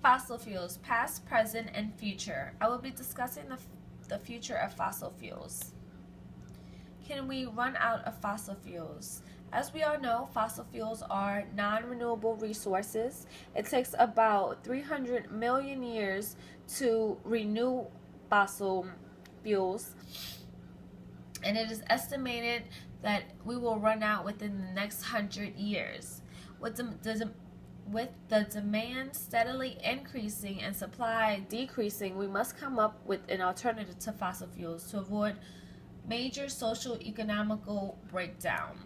Fossil fuels, past, present, and future. I will be discussing the future of fossil fuels. Can we run out of fossil fuels? As we all know, fossil fuels are non-renewable resources. It takes about 300 million years to renew fossil fuels, and it is estimated that we will run out within the next 100 years. With the demand steadily increasing and supply decreasing, we must come up with an alternative to fossil fuels to avoid major social economical breakdown.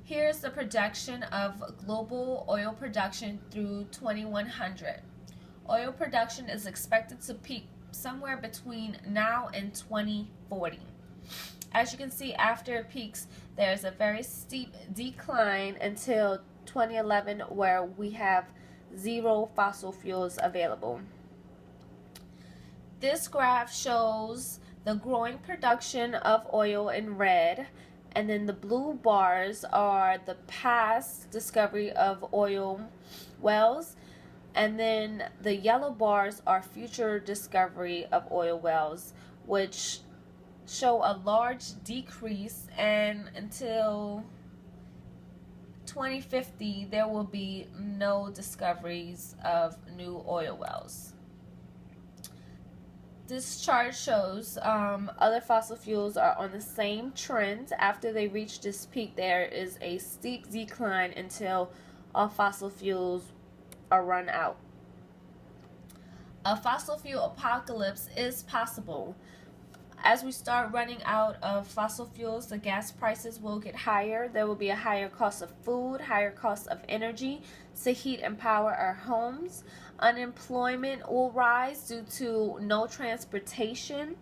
Here's the projection of global oil production through 2100. Oil production is expected to peak somewhere between now and 2040. As you can see, after it peaks, there's a very steep decline until 2011, where we have zero fossil fuels available. This graph shows the growing production of oil in red, and then the blue bars are the past discovery of oil wells, and then the yellow bars are future discovery of oil wells, which show a large decrease, and until 2050 there will be no discoveries of new oil wells. This chart shows other fossil fuels are on the same trend. After they reach this peak, there is a steep decline until all fossil fuels are run out. A fossil fuel apocalypse is possible. As we start running out of fossil fuels, the gas prices will get higher. There will be a higher cost of food, higher cost of energy to heat and power our homes. Unemployment will rise due to no transportation.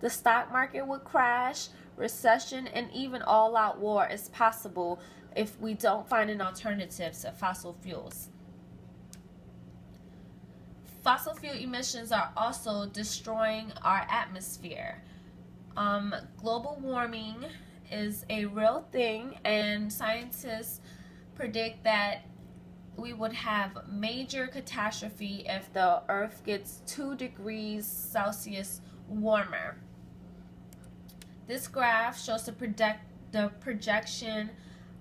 The stock market will crash. Recession and even all-out war is possible if we don't find an alternative to fossil fuels. Fossil fuel emissions are also destroying our atmosphere. Global warming is a real thing, and scientists predict that we would have major catastrophe if the Earth gets 2 degrees Celsius warmer. This graph shows the projection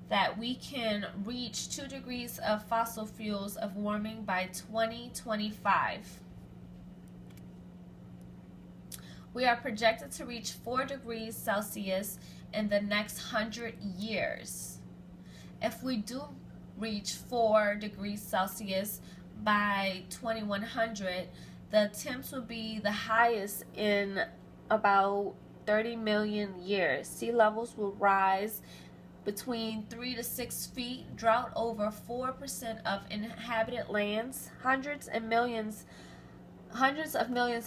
that we can reach 2 degrees of fossil fuels of warming by 2025. We are projected to reach 4 degrees Celsius in the next 100 years. If we do reach 4 degrees Celsius by 2100, the temps will be the highest in about 30 million years. Sea levels will rise between 3 to 6 feet, drought over 4% of inhabited lands, hundreds of millions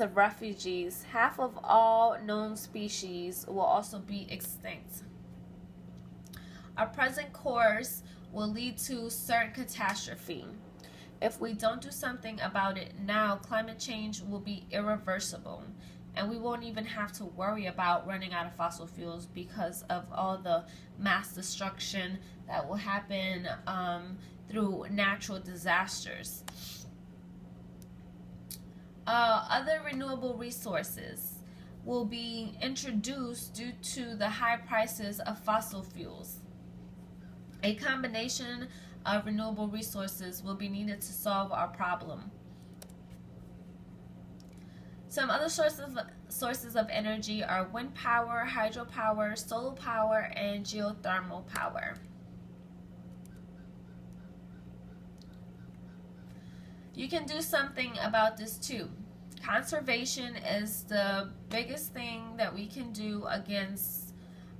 of refugees, half of all known species will also be extinct. Our present course will lead to certain catastrophe. If we don't do something about it now, climate change will be irreversible, and we won't even have to worry about running out of fossil fuels because of all the mass destruction that will happen through natural disasters. Other renewable resources will be introduced due to the high prices of fossil fuels. A combination of renewable resources will be needed to solve our problem. Some other sources of energy are wind power, hydropower, solar power, and geothermal power. You can do something about this too. Conservation is the biggest thing that we can do against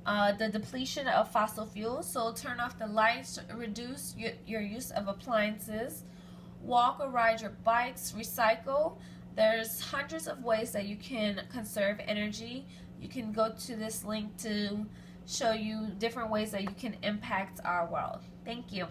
the depletion of fossil fuels. So turn off the lights, reduce your use of appliances, walk or ride your bikes, recycle. There's hundreds of ways that you can conserve energy. You can go to this link to show you different ways that you can impact our world. Thank you.